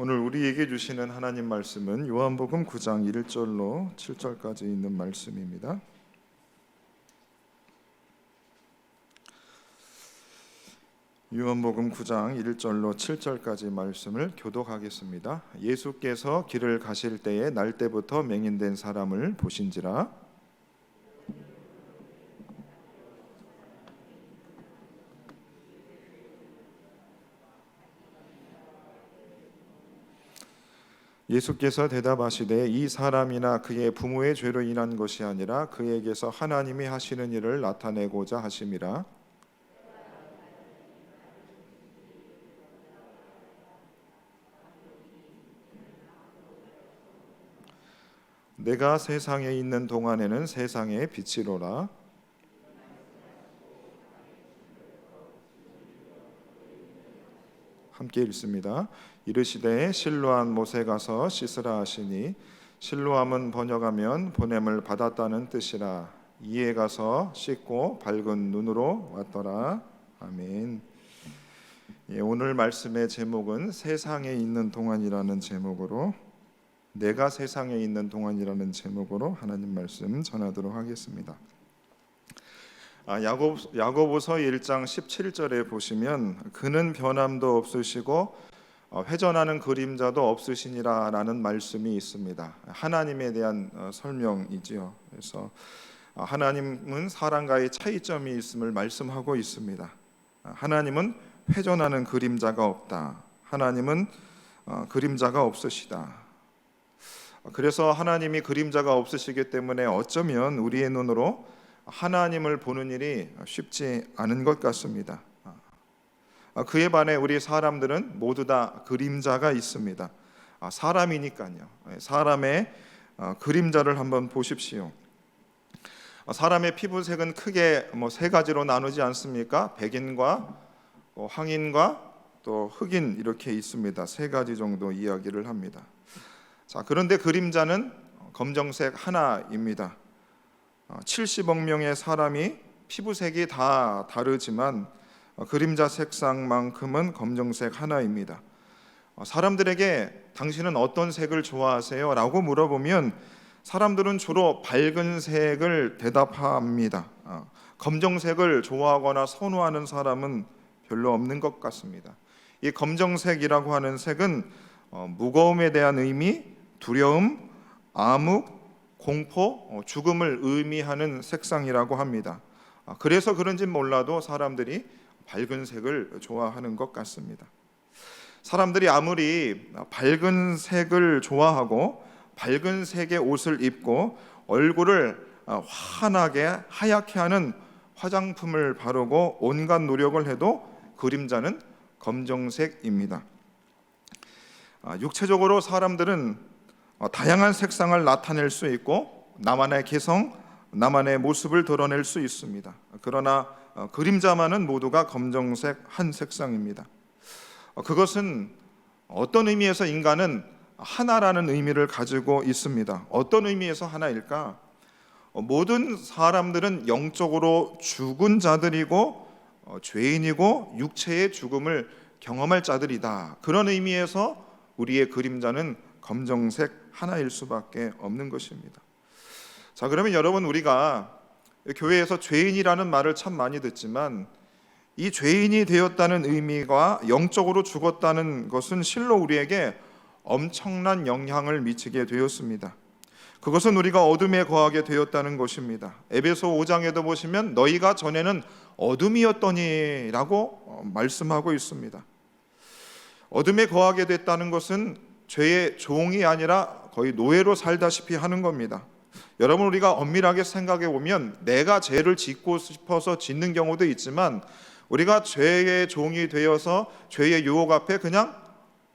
오늘 우리에게 주시는 하나님 말씀은 요한복음 9장 1절로 7절까지 있는 말씀입니다. 요한복음 9장 1절로 7절까지 말씀을 교독하겠습니다. 예수께서 길을 가실 때에 날 때부터 맹인된 사람을 보신지라. 예수께서 대답하시되 이 사람이나 그의 부모의 죄로 인한 것이 아니라 그에게서 하나님이 하시는 일을 나타내고자 하심이라. 내가 세상에 있는 동안에는 세상의 빛이로라. 함께 읽습니다. 이르시되 실로암 못에 가서 씻으라 하시니 실로암은 번역하면 보냄을 받았다는 뜻이라. 이에 가서 씻고 밝은 눈으로 왔더라. 아멘. 오늘 말씀의 제목은 세상에 있는 동안이라는 제목으로, 내가 세상에 있는 동안이라는 제목으로 하나님 말씀 전하도록 하겠습니다. 야고보서 1장 17절에 보시면 그는 변함도 없으시고 회전하는 그림자도 없으시니라 라는 말씀이 있습니다. 하나님에 대한 설명이지요. 그래서 하나님은 사람과의 차이점이 있음을 말씀하고 있습니다. 하나님은 회전하는 그림자가 없다. 하나님은 그림자가 없으시다. 그래서 하나님이 그림자가 없으시기 때문에 어쩌면 우리의 눈으로 하나님을 보는 일이 쉽지 않은 것 같습니다. 그에 반해 우리 사람들은 모두 다 그림자가 있습니다. 사람이니까요. 사람의 그림자를 한번 보십시오. 사람의 피부색은 크게 세 가지로 나누지 않습니까? 백인과 황인과 또 흑인 이렇게 있습니다. 세 가지 정도 이야기를 합니다. 자, 그런데 그림자는 검정색 하나입니다. 70억 명의 사람이 피부색이 다 다르지만 그림자 색상만큼은 검정색 하나입니다. 사람들에게 당신은 어떤 색을 좋아하세요? 라고 물어보면 사람들은 주로 밝은 색을 대답합니다. 검정색을 좋아하거나 선호하는 사람은 별로 없는 것 같습니다. 이 검정색이라고 하는 색은 무거움에 대한 의미, 두려움, 암흑, 공포, 죽음을 의미하는 색상이라고 합니다. 그래서 그런지 몰라도 사람들이 밝은 색을 좋아하는 것 같습니다. 사람들이 아무리 밝은 색을 좋아하고 밝은 색의 옷을 입고 얼굴을 환하게 하얗게 하는 화장품을 바르고 온갖 노력을 해도 그림자는 검정색입니다. 육체적으로 사람들은 다양한 색상을 나타낼 수 있고 나만의 개성, 나만의 모습을 드러낼 수 있습니다. 그러나 그림자만은 모두가 검정색 한 색상입니다. 그것은 어떤 의미에서 인간은 하나라는 의미를 가지고 있습니다. 어떤 의미에서 하나일까? 모든 사람들은 영적으로 죽은 자들이고 죄인이고 육체의 죽음을 경험할 자들이다. 그런 의미에서 우리의 그림자는 검정색 하나일 수밖에 없는 것입니다. 자, 그러면 여러분, 우리가 교회에서 죄인이라는 말을 참 많이 듣지만 이 죄인이 되었다는 의미가 영적으로 죽었다는 것은 실로 우리에게 엄청난 영향을 미치게 되었습니다. 그것은 우리가 어둠에 거하게 되었다는 것입니다. 에베소 5장에도 보시면 너희가 전에는 어둠이었더니 라고 말씀하고 있습니다. 어둠에 거하게 됐다는 것은 죄의 종이 아니라 거의 노예로 살다시피 하는 겁니다. 여러분, 우리가 엄밀하게 생각해 보면 내가 죄를 짓고 싶어서 짓는 경우도 있지만 우리가 죄의 종이 되어서 죄의 유혹 앞에 그냥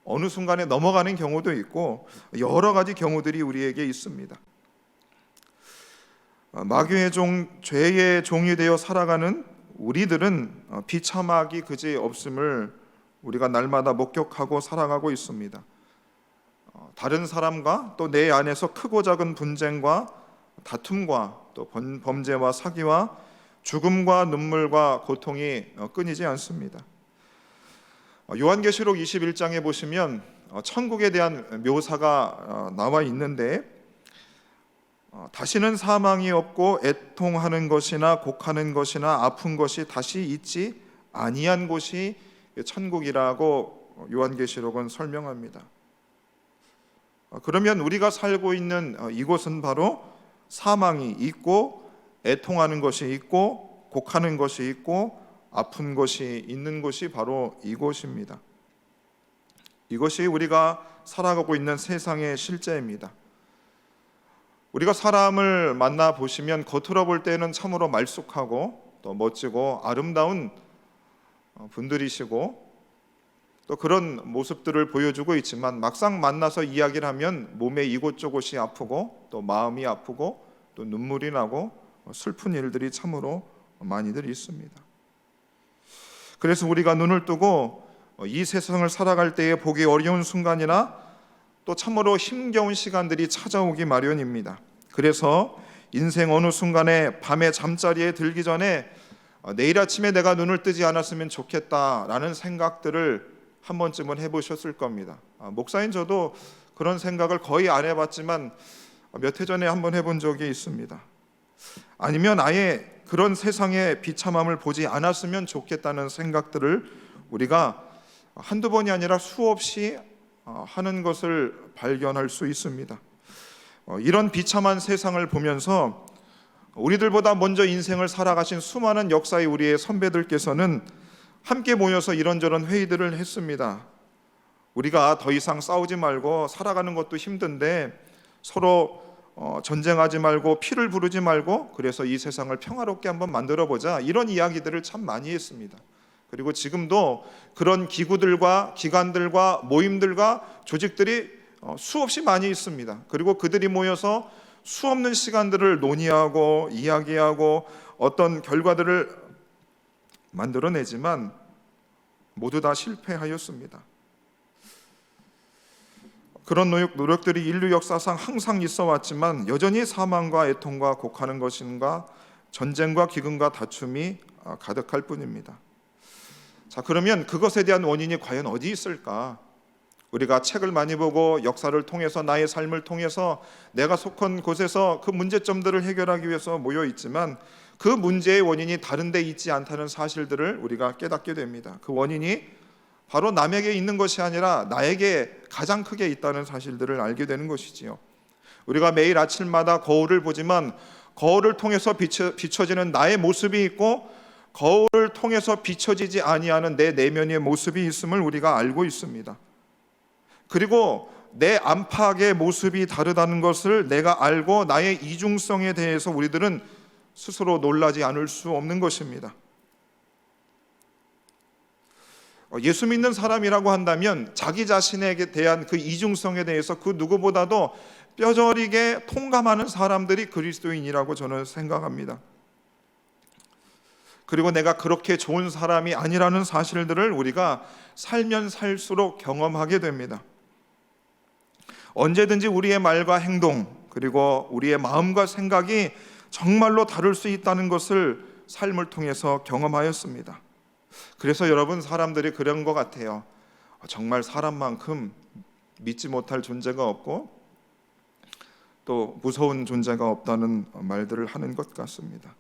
어느 순간에 넘어가는 경우도 있고 여러 가지 경우들이 우리에게 있습니다. 마귀의 종, 죄의 종이 되어 살아가는 우리들은 비참하기 그지 없음을 우리가 날마다 목격하고 살아가고 있습니다. 다른 사람과 또 내 안에서 크고 작은 분쟁과 다툼과 또 범죄와 사기와 죽음과 눈물과 고통이 끊이지 않습니다. 요한계시록 21장에 보시면 천국에 대한 묘사가 나와 있는데 다시는 사망이 없고 애통하는 것이나 곡하는 것이나 아픈 것이 다시 있지 아니한 곳이 천국이라고 요한계시록은 설명합니다. 그러면 우리가 살고 있는 이곳은 바로 사망이 있고 애통하는 것이 있고 곡하는 것이 있고 아픈 것이 있는 곳이 바로 이곳입니다. 이것이 우리가 살아가고 있는 세상의 실제입니다. 우리가 사람을 만나 보시면 겉으로 볼 때는 참으로 말쑥하고 또 멋지고 아름다운 분들이시고 또 그런 모습들을 보여주고 있지만 막상 만나서 이야기를 하면 몸의 이곳저곳이 아프고 또 마음이 아프고 또 눈물이 나고 슬픈 일들이 참으로 많이들 있습니다. 그래서 우리가 눈을 뜨고 이 세상을 살아갈 때에 보기 어려운 순간이나 또 참으로 힘겨운 시간들이 찾아오기 마련입니다. 그래서 인생 어느 순간에 밤에 잠자리에 들기 전에 내일 아침에 내가 눈을 뜨지 않았으면 좋겠다라는 생각들을 한 번쯤은 해보셨을 겁니다. 목사인 저도 그런 생각을 거의 안 해봤지만 몇 해 전에 한번 해본 적이 있습니다. 아니면 아예 그런 세상의 비참함을 보지 않았으면 좋겠다는 생각들을 우리가 한두 번이 아니라 수없이 하는 것을 발견할 수 있습니다. 이런 비참한 세상을 보면서 우리들보다 먼저 인생을 살아가신 수많은 역사의 우리의 선배들께서는 함께 모여서 이런저런 회의들을 했습니다. 우리가 더 이상 싸우지 말고 살아가는 것도 힘든데 서로 전쟁하지 말고 피를 부르지 말고 그래서 이 세상을 평화롭게 한번 만들어보자, 이런 이야기들을 참 많이 했습니다. 그리고 지금도 그런 기구들과 기관들과 모임들과 조직들이 수없이 많이 있습니다. 그리고 그들이 모여서 수없는 시간들을 논의하고 이야기하고 어떤 결과들을 만들어내지만 모두 다 실패하였습니다. 그런 노력들이 인류 역사상 항상 있어 왔지만 여전히 사망과 애통과 곡하는 것인가 전쟁과 기근과 다툼이 가득할 뿐입니다. 자, 그러면 그것에 대한 원인이 과연 어디 있을까? 우리가 책을 많이 보고 역사를 통해서 나의 삶을 통해서 내가 속한 곳에서 그 문제점들을 해결하기 위해서 모여 있지만 그 문제의 원인이 다른 데 있지 않다는 사실들을 우리가 깨닫게 됩니다. 그 원인이 바로 남에게 있는 것이 아니라 나에게 가장 크게 있다는 사실들을 알게 되는 것이지요. 우리가 매일 아침마다 거울을 보지만 거울을 통해서 비춰지는 나의 모습이 있고 거울을 통해서 비춰지지 아니하는 내 내면의 모습이 있음을 우리가 알고 있습니다. 그리고 내 안팎의 모습이 다르다는 것을 내가 알고 나의 이중성에 대해서 우리들은 스스로 놀라지 않을 수 없는 것입니다. 예수 믿는 사람이라고 한다면 자기 자신에 대한 그 이중성에 대해서 그 누구보다도 뼈저리게 통감하는 사람들이 그리스도인이라고 저는 생각합니다. 그리고 내가 그렇게 좋은 사람이 아니라는 사실들을 우리가 살면 살수록 경험하게 됩니다. 언제든지 우리의 말과 행동 그리고 우리의 마음과 생각이 정말로 다를 수 있다는 것을 삶을 통해서 경험하였습니다. 그래서 여러분, 사람들이 그런 것 같아요. 정말 사람만큼 믿지 못할 존재가 없고 또 무서운 존재가 없다는 말들을 하는 것 같습니다.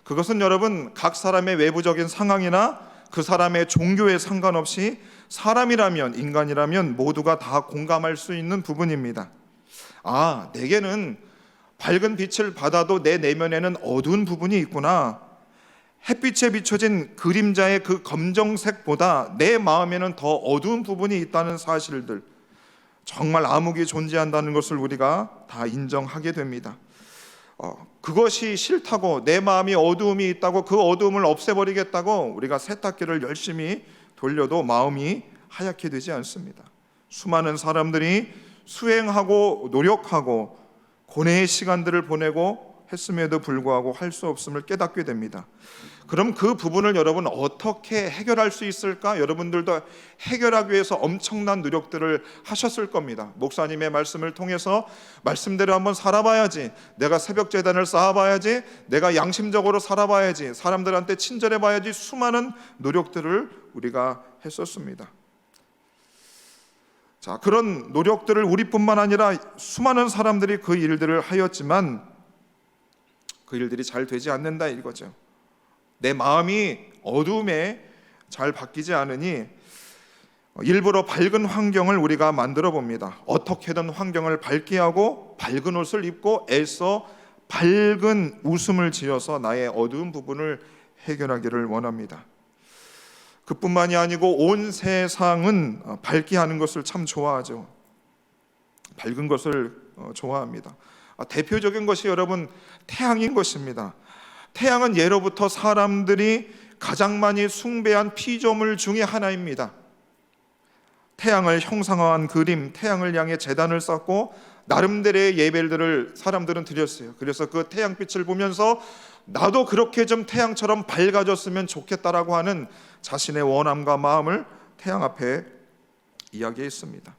그것은 여러분, 각 사람의 외부적인 상황이나 그 사람의 종교에 상관없이 사람이라면, 인간이라면 모두가 다 공감할 수 있는 부분입니다. 아, 내게는 밝은 빛을 받아도 내 내면에는 어두운 부분이 있구나. 햇빛에 비춰진 그림자의 그 검정색보다 내 마음에는 더 어두운 부분이 있다는 사실들, 정말 암흑이 존재한다는 것을 우리가 다 인정하게 됩니다. 그것이 싫다고, 내 마음이 어두움이 있다고 그 어두움을 없애버리겠다고 우리가 세탁기를 열심히 돌려도 마음이 하얗게 되지 않습니다. 수많은 사람들이 수행하고 노력하고 고뇌의 시간들을 보내고 했음에도 불구하고 할 수 없음을 깨닫게 됩니다. 그럼 그 부분을 여러분 어떻게 해결할 수 있을까? 여러분들도 해결하기 위해서 엄청난 노력들을 하셨을 겁니다. 목사님의 말씀을 통해서 말씀대로 한번 살아봐야지, 내가 새벽 제단을 쌓아봐야지, 내가 양심적으로 살아봐야지, 사람들한테 친절해봐야지, 수많은 노력들을 우리가 했었습니다. 자, 그런 노력들을 우리뿐만 아니라 수많은 사람들이 그 일들을 하였지만 그 일들이 잘 되지 않는다 이거죠. 내 마음이 어둠에 잘 바뀌지 않으니 일부러 밝은 환경을 우리가 만들어 봅니다. 어떻게든 환경을 밝게 하고 밝은 옷을 입고 애써 밝은 웃음을 지어서 나의 어두운 부분을 해결하기를 원합니다. 그뿐만이 아니고 온 세상은 밝게 하는 것을 참 좋아하죠. 밝은 것을 좋아합니다. 대표적인 것이 여러분 태양인 것입니다. 태양은 예로부터 사람들이 가장 많이 숭배한 피조물 중에 하나입니다. 태양을 형상화한 그림, 태양을 향해 제단을 쌓고 나름대로의 예배들을 사람들은 드렸어요. 그래서 그 태양빛을 보면서 나도 그렇게 좀 태양처럼 밝아졌으면 좋겠다라고 하는 자신의 원함과 마음을 태양 앞에 이야기했습니다.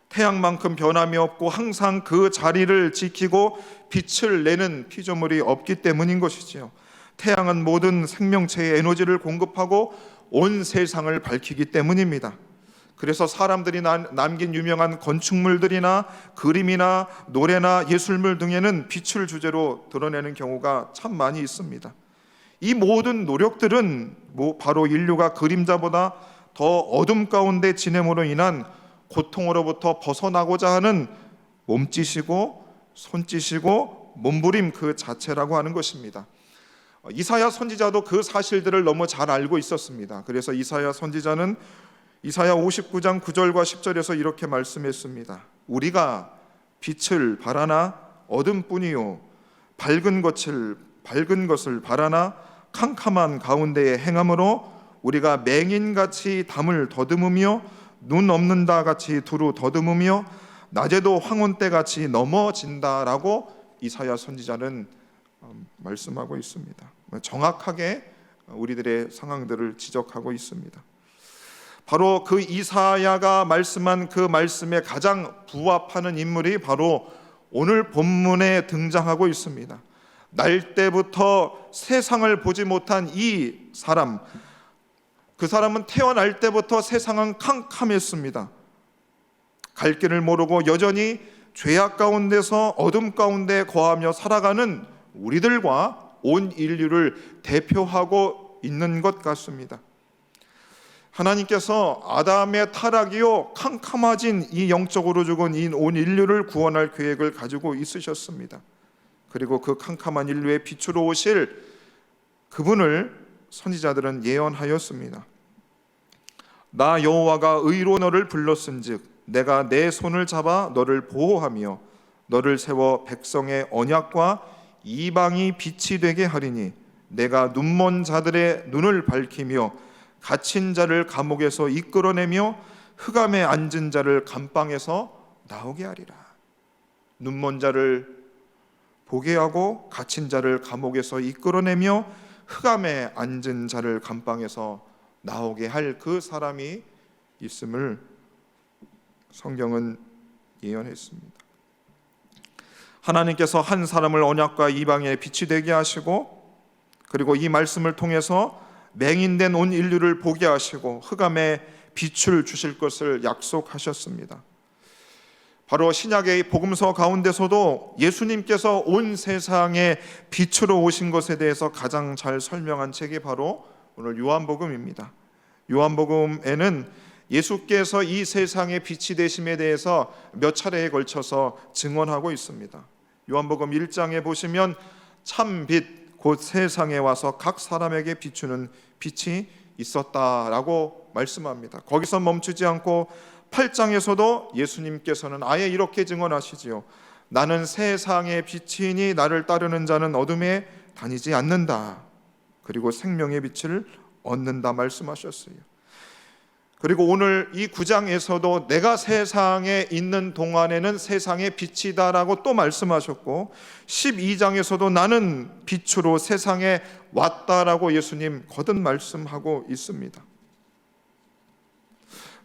태양만큼 변함이 없고 항상 그 자리를 지키고 빛을 내는 피조물이 없기 때문인 것이지요. 태양은 모든 생명체의 에너지를 공급하고 온 세상을 밝히기 때문입니다. 그래서 사람들이 남긴 유명한 건축물들이나 그림이나 노래나 예술물 등에는 빛을 주제로 드러내는 경우가 참 많이 있습니다. 이 모든 노력들은 바로 인류가 그림자보다 더 어둠 가운데 지냄으로 인한 고통으로부터 벗어나고자 하는 몸짓이고 손짓이고 몸부림 그 자체라고 하는 것입니다. 이사야 선지자도 그 사실들을 너무 잘 알고 있었습니다. 그래서 이사야 선지자는 이사야 59장 9절과 10절에서 이렇게 말씀했습니다. 우리가 빛을 바라나 어둠뿐이요 밝은 것을 바라나 캄캄한 가운데에 행함으로 우리가 맹인같이 담을 더듬으며 눈 없는다 같이 두루 더듬으며 낮에도 황혼때같이 넘어진다라고 이사야 선지자는 말씀하고 있습니다. 정확하게 우리들의 상황들을 지적하고 있습니다. 바로 그 이사야가 말씀한 그 말씀에 가장 부합하는 인물이 바로 오늘 본문에 등장하고 있습니다. 날 때부터 세상을 보지 못한 이 사람, 그 사람은 태어날 때부터 세상은 캄캄했습니다. 갈 길을 모르고 여전히 죄악 가운데서 어둠 가운데 거하며 살아가는 우리들과 온 인류를 대표하고 있는 것 같습니다. 하나님께서 아담의 타락이요 캄캄해진 이 영적으로 죽은 이 온 인류를 구원할 계획을 가지고 있으셨습니다. 그리고 그 캄캄한 인류의 빛으로 오실 그분을 선지자들은 예언하였습니다. 나 여호와가 의로 너를 불렀은즉 내가 내 손을 잡아 너를 보호하며 너를 세워 백성의 언약과 이방이 빛이 되게 하리니 내가 눈먼 자들의 눈을 밝히며 갇힌 자를 감옥에서 이끌어내며 흑암에 앉은 자를 감방에서 나오게 하리라. 눈먼 자를 보게 하고 갇힌 자를 감옥에서 이끌어내며 흑암에 앉은 자를 감방에서 나오게 할 그 사람이 있음을 성경은 예언했습니다. 하나님께서 한 사람을 언약과 이방의 빛이 되게 하시고 그리고 이 말씀을 통해서 맹인된 온 인류를 보게 하시고 흑암에 빛을 주실 것을 약속하셨습니다. 바로 신약의 복음서 가운데서도 예수님께서 온 세상에 빛으로 오신 것에 대해서 가장 잘 설명한 책이 바로 오늘 요한복음입니다. 요한복음에는 예수께서 이 세상의 빛이 되심에 대해서 몇 차례에 걸쳐서 증언하고 있습니다. 요한복음 1장에 보시면 참빛 곧 세상에 와서 각 사람에게 비추는 빛이 있었다라고 말씀합니다. 거기서 멈추지 않고 8장에서도 예수님께서는 아예 이렇게 증언하시지요. 나는 세상의 빛이니 나를 따르는 자는 어둠에 다니지 않는다. 그리고 생명의 빛을 얻는다 말씀하셨어요. 그리고 오늘 이 9장에서도 내가 세상에 있는 동안에는 세상의 빛이다라고 또 말씀하셨고 12장에서도 나는 빛으로 세상에 왔다라고 예수님 거듭 말씀하고 있습니다.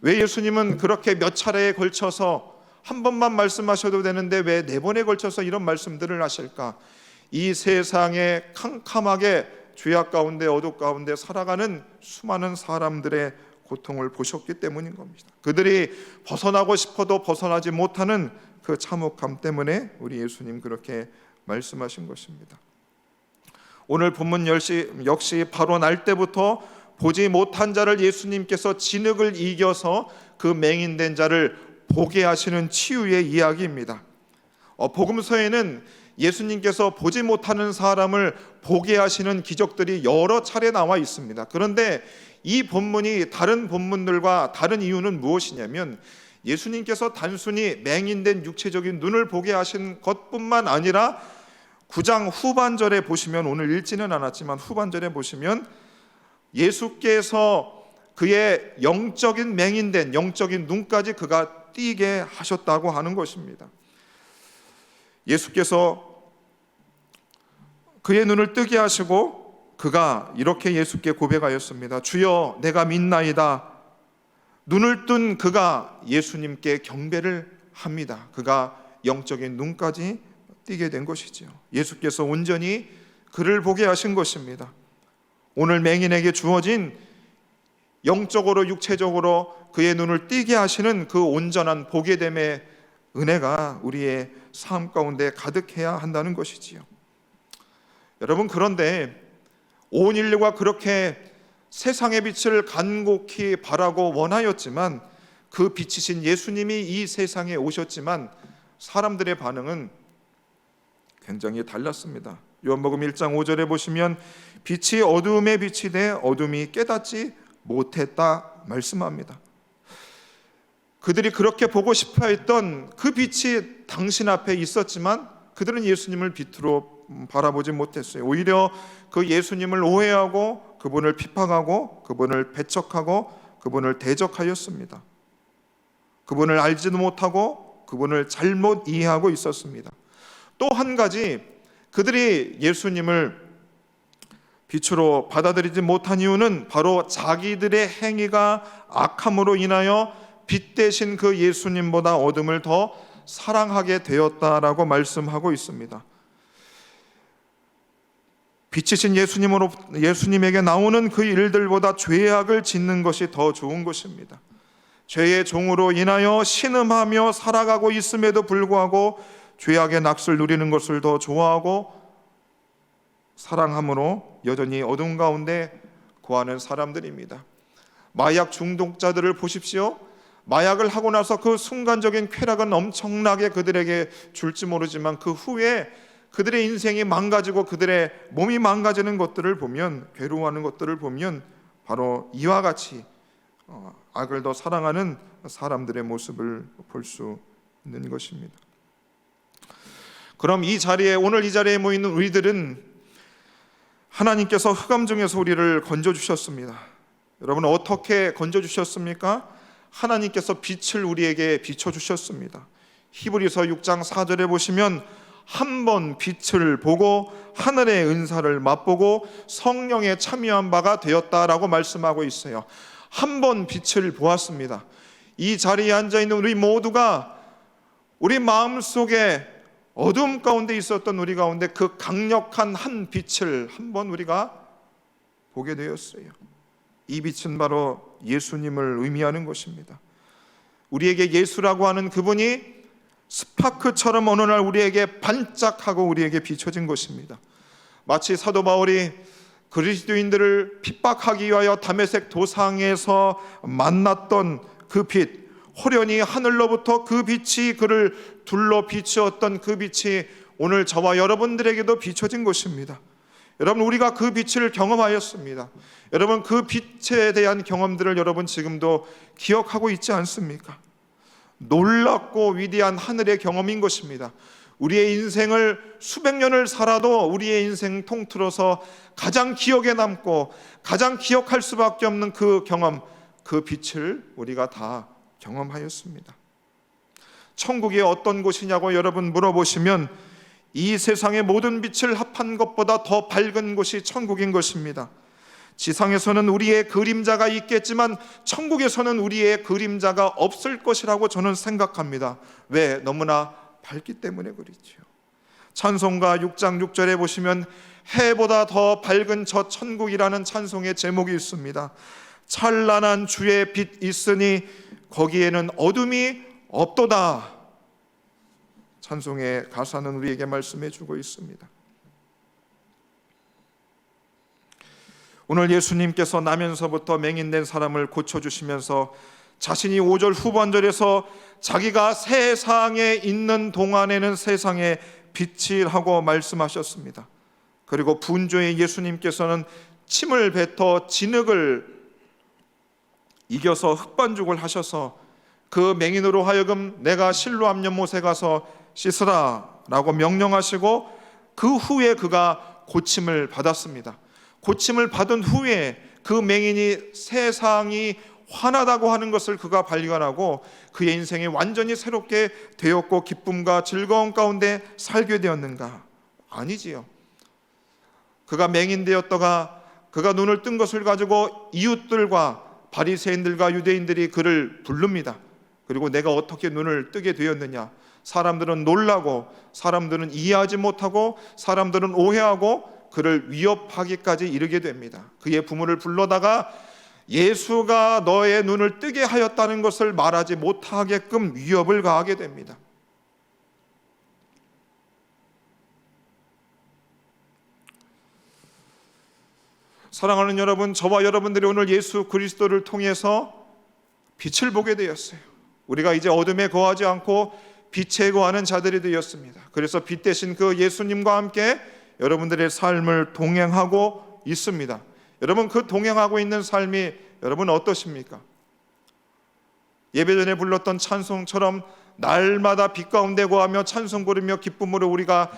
왜 예수님은 그렇게 몇 차례에 걸쳐서 한 번만 말씀하셔도 되는데 왜 네 번에 걸쳐서 이런 말씀들을 하실까? 이 세상에 캄캄하게 죄악 가운데 어둠 가운데 살아가는 수많은 사람들의 고통을 보셨기 때문인 겁니다. 그들이 벗어나고 싶어도 벗어나지 못하는 그 참혹함 때문에 우리 예수님 그렇게 말씀하신 것입니다. 오늘 본문 역시 바로 날 때부터 보지 못한 자를 예수님께서 진흙을 이겨서 그 맹인된 자를 보게 하시는 치유의 이야기입니다. 복음서에는 예수님께서 보지 못하는 사람을 보게 하시는 기적들이 여러 차례 나와 있습니다. 그런데 이 본문이 다른 본문들과 다른 이유는 무엇이냐면 예수님께서 단순히 맹인된 육체적인 눈을 보게 하신 것뿐만 아니라 9장 후반절에 보시면, 오늘 읽지는 않았지만 후반절에 보시면 예수께서 그의 영적인 맹인된 영적인 눈까지 그가 띄게 하셨다고 하는 것입니다. 예수께서 그의 눈을 뜨게 하시고 그가 이렇게 예수께 고백하였습니다. 주여, 내가 믿나이다. 눈을 뜬 그가 예수님께 경배를 합니다. 그가 영적인 눈까지 띄게 된 것이지요. 예수께서 온전히 그를 보게 하신 것입니다. 오늘 맹인에게 주어진 영적으로 육체적으로 그의 눈을 띄게 하시는 그 온전한 보게됨의 은혜가 우리의 삶 가운데 가득해야 한다는 것이지요. 여러분, 그런데 온 인류가 그렇게 세상의 빛을 간곡히 바라고 원하였지만, 그 빛이신 예수님이 이 세상에 오셨지만 사람들의 반응은 굉장히 달랐습니다. 요한복음 1장 5절에 보시면 빛이 어두움에 빛이 돼 어둠이 깨닫지 못했다 말씀합니다. 그들이 그렇게 보고 싶어 했던 그 빛이 당신 앞에 있었지만 그들은 예수님을 빛으로 바라보지 못했어요. 오히려 그 예수님을 오해하고 그분을 핍박하고 그분을 배척하고 그분을 대적하였습니다. 그분을 알지도 못하고 그분을 잘못 이해하고 있었습니다. 또 한 가지, 그들이 예수님을 빛으로 받아들이지 못한 이유는 바로 자기들의 행위가 악함으로 인하여 빛 대신 그 예수님보다 어둠을 더 사랑하게 되었다라고 말씀하고 있습니다. 빛이신 예수님에게 나오는 그 일들보다 죄악을 짓는 것이 더 좋은 것입니다. 죄의 종으로 인하여 신음하며 살아가고 있음에도 불구하고 죄악의 낙을 누리는 것을 더 좋아하고 사랑함으로 여전히 어둠 가운데 거하는 사람들입니다. 마약 중독자들을 보십시오. 마약을 하고 나서 그 순간적인 쾌락은 엄청나게 그들에게 줄지 모르지만 그 후에 그들의 인생이 망가지고 그들의 몸이 망가지는 것들을 보면, 괴로워하는 것들을 보면 바로 이와 같이 악을 더 사랑하는 사람들의 모습을 볼 수 있는 것입니다. 그럼 오늘 이 자리에 모이는 우리들은 하나님께서 흑암 중에서 우리를 건져주셨습니다. 여러분, 어떻게 건져주셨습니까? 하나님께서 빛을 우리에게 비춰주셨습니다. 히브리서 6장 4절에 보시면 한 번 빛을 보고 하늘의 은사를 맛보고 성령에 참여한 바가 되었다라고 말씀하고 있어요. 한 번 빛을 보았습니다. 이 자리에 앉아있는 우리 모두가 우리 마음속에 어둠 가운데 있었던 우리 가운데 그 강력한 한 빛을 한 번 우리가 보게 되었어요. 이 빛은 바로 예수님을 의미하는 것입니다. 우리에게 예수라고 하는 그분이 스파크처럼 어느 날 우리에게 반짝하고 우리에게 비춰진 것입니다. 마치 사도 바울이 그리스도인들을 핍박하기 위하여 다메섹 도상에서 만났던 그 빛, 호련히 하늘로부터 그 빛이 그를 둘러 비추었던 그 빛이 오늘 저와 여러분들에게도 비춰진 것입니다. 여러분, 우리가 그 빛을 경험하였습니다. 여러분, 그 빛에 대한 경험들을 여러분 지금도 기억하고 있지 않습니까? 놀랍고 위대한 하늘의 경험인 것입니다. 우리의 인생을 수백 년을 살아도 우리의 인생 통틀어서 가장 기억에 남고 가장 기억할 수밖에 없는 그 경험, 그 빛을 우리가 다 경험하였습니다. 천국이 어떤 곳이냐고 여러분 물어보시면 이 세상의 모든 빛을 합한 것보다 더 밝은 곳이 천국인 것입니다. 지상에서는 우리의 그림자가 있겠지만 천국에서는 우리의 그림자가 없을 것이라고 저는 생각합니다. 왜? 너무나 밝기 때문에 그렇죠. 찬송가 6장 6절에 보시면 해보다 더 밝은 저 천국이라는 찬송의 제목이 있습니다. 찬란한 주의 빛 있으니 거기에는 어둠이 없도다. 찬송의 가사는 우리에게 말씀해 주고 있습니다. 오늘 예수님께서 나면서부터 맹인된 사람을 고쳐주시면서 자신이 5절 후반절에서 자기가 세상에 있는 동안에는 세상의 빛이라고 말씀하셨습니다. 그리고 분주의 예수님께서는 침을 뱉어 진흙을 이겨서 흙반죽을 하셔서 그 맹인으로 하여금 내가 실로암 연못에 가서 씻으라 라고 명령하시고 그 후에 그가 고침을 받았습니다. 고침을 받은 후에 그 맹인이 세상이 환하다고 하는 것을 그가 발견하고 그의 인생이 완전히 새롭게 되었고 기쁨과 즐거움 가운데 살게 되었는가? 아니지요. 그가 맹인 되었다가 그가 눈을 뜬 것을 가지고 이웃들과 바리새인들과 유대인들이 그를 부릅니다. 그리고 내가 어떻게 눈을 뜨게 되었느냐? 사람들은 놀라고, 사람들은 이해하지 못하고, 사람들은 오해하고 그를 위협하기까지 이르게 됩니다. 그의 부모를 불러다가 예수가 너의 눈을 뜨게 하였다는 것을 말하지 못하게끔 위협을 가하게 됩니다. 사랑하는 여러분, 저와 여러분들이 오늘 예수 그리스도를 통해서 빛을 보게 되었어요. 우리가 이제 어둠에 거하지 않고 빛에 거하는 자들이 되었습니다. 그래서 빛 대신 그 예수님과 함께 여러분들의 삶을 동행하고 있습니다. 여러분, 그 동행하고 있는 삶이 여러분 어떠십니까? 예배 전에 불렀던 찬송처럼 날마다 빛 가운데 거하며 찬송 부르며 기쁨으로 우리가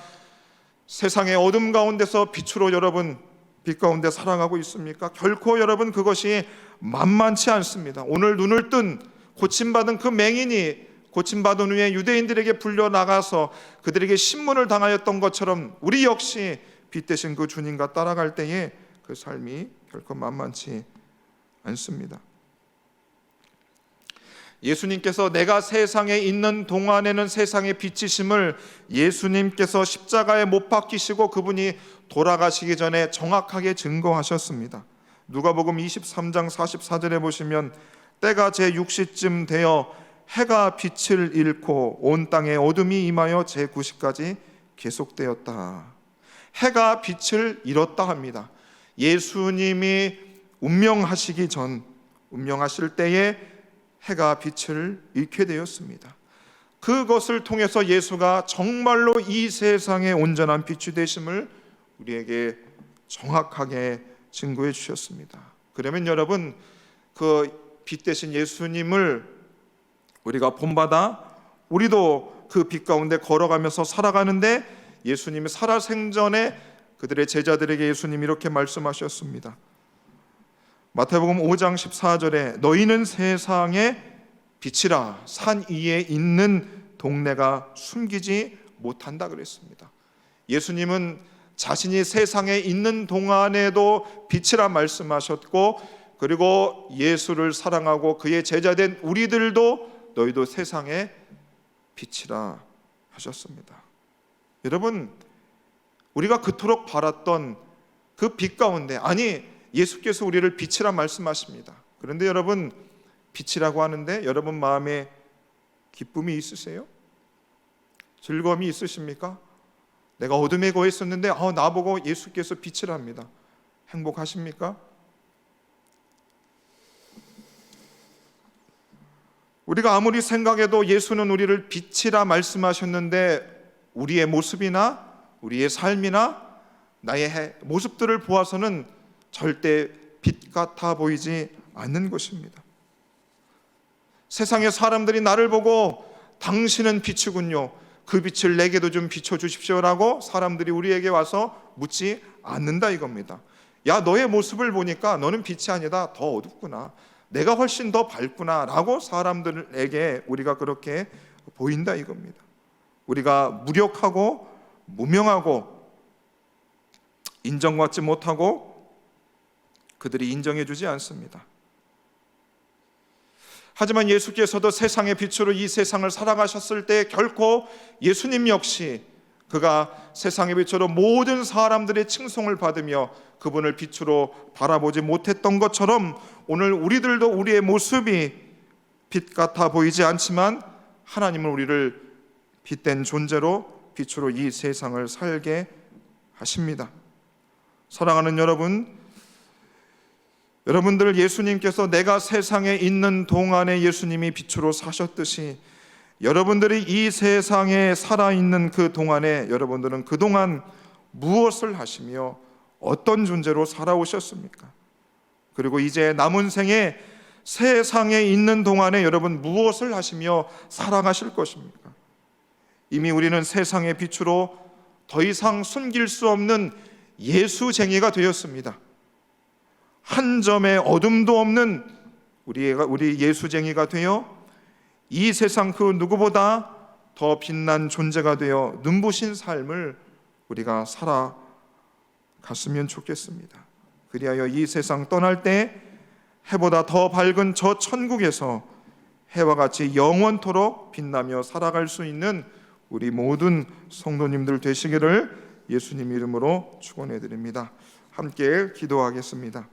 세상의 어둠 가운데서 빛으로 여러분 빛 가운데 살아가고 있습니까? 결코 여러분 그것이 만만치 않습니다. 오늘 눈을 뜬 고침받은 그 맹인이 고침받은 후에 유대인들에게 불려나가서 그들에게 신문을 당하였던 것처럼 우리 역시 빛 대신 그 주님과 따라갈 때에 그 삶이 결코 만만치 않습니다. 예수님께서 내가 세상에 있는 동안에는 세상의 빛이심을 예수님께서 십자가에 못 박히시고 그분이 돌아가시기 전에 정확하게 증거하셨습니다. 누가복음 23장 44절에 보시면 때가 제6시쯤 되어 해가 빛을 잃고 온 땅에 어둠이 임하여 제9시까지 계속되었다. 해가 빛을 잃었다 합니다. 예수님이 운명하시기 전, 운명하실 때에 해가 빛을 잃게 되었습니다. 그것을 통해서 예수가 정말로 이 세상의 온전한 빛이 되심을 우리에게 정확하게 증거해 주셨습니다. 그러면 여러분, 그 빛 대신 예수님을 우리가 본받아 우리도 그 빛 가운데 걸어가면서 살아가는데 예수님이 살아생전에 그들의 제자들에게 예수님이 이렇게 말씀하셨습니다. 마태복음 5장 14절에 너희는 세상의 빛이라 산 위에 있는 동네가 숨기지 못한다 그랬습니다. 예수님은 자신이 세상에 있는 동안에도 빛이라 말씀하셨고 그리고 예수를 사랑하고 그의 제자된 우리들도 너희도 세상의 빛이라 하셨습니다. 여러분, 우리가 그토록 바랐던 그 빛 가운데, 아니 예수께서 우리를 빛이라 말씀하십니다. 그런데 여러분, 빛이라고 하는데 여러분 마음에 기쁨이 있으세요? 즐거움이 있으십니까? 내가 어둠에 거했었는데 나보고 예수께서 빛이랍니다. 행복하십니까? 우리가 아무리 생각해도 예수는 우리를 빛이라 말씀하셨는데 우리의 모습이나 우리의 삶이나 나의 모습들을 보아서는 절대 빛 같아 보이지 않는 것입니다. 세상의 사람들이 나를 보고 당신은 빛이군요, 그 빛을 내게도 좀 비춰주십시오라고 사람들이 우리에게 와서 묻지 않는다 이겁니다. 야, 너의 모습을 보니까 너는 빛이 아니다, 더 어둡구나, 내가 훨씬 더 밝구나 라고 사람들에게 우리가 그렇게 보인다 이겁니다. 우리가 무력하고 무명하고 인정받지 못하고 그들이 인정해주지 않습니다. 하지만 예수께서도 세상의 빛으로 이 세상을 살아가셨을 때 결코 예수님 역시 그가 세상의 빛으로 모든 사람들의 칭송을 받으며 그분을 빛으로 바라보지 못했던 것처럼 오늘 우리들도 우리의 모습이 빛 같아 보이지 않지만 하나님은 우리를 빛된 존재로 빛으로 이 세상을 살게 하십니다. 사랑하는 여러분들 예수님께서 내가 세상에 있는 동안에 예수님이 빛으로 사셨듯이 여러분들이 이 세상에 살아있는 그 동안에 여러분들은 그동안 무엇을 하시며 어떤 존재로 살아오셨습니까? 그리고 이제 남은 생에 세상에 있는 동안에 여러분 무엇을 하시며 살아가실 것입니까? 이미 우리는 세상의 빛으로 더 이상 숨길 수 없는 예수쟁이가 되었습니다. 한 점의 어둠도 없는 우리 예수쟁이가 되어 이 세상 그 누구보다 더 빛난 존재가 되어 눈부신 삶을 우리가 살아갔으면 좋겠습니다. 그리하여 이 세상 떠날 때 해보다 더 밝은 저 천국에서 해와 같이 영원토록 빛나며 살아갈 수 있는 우리 모든 성도님들 되시기를 예수님 이름으로 축원해 드립니다. 함께 기도하겠습니다.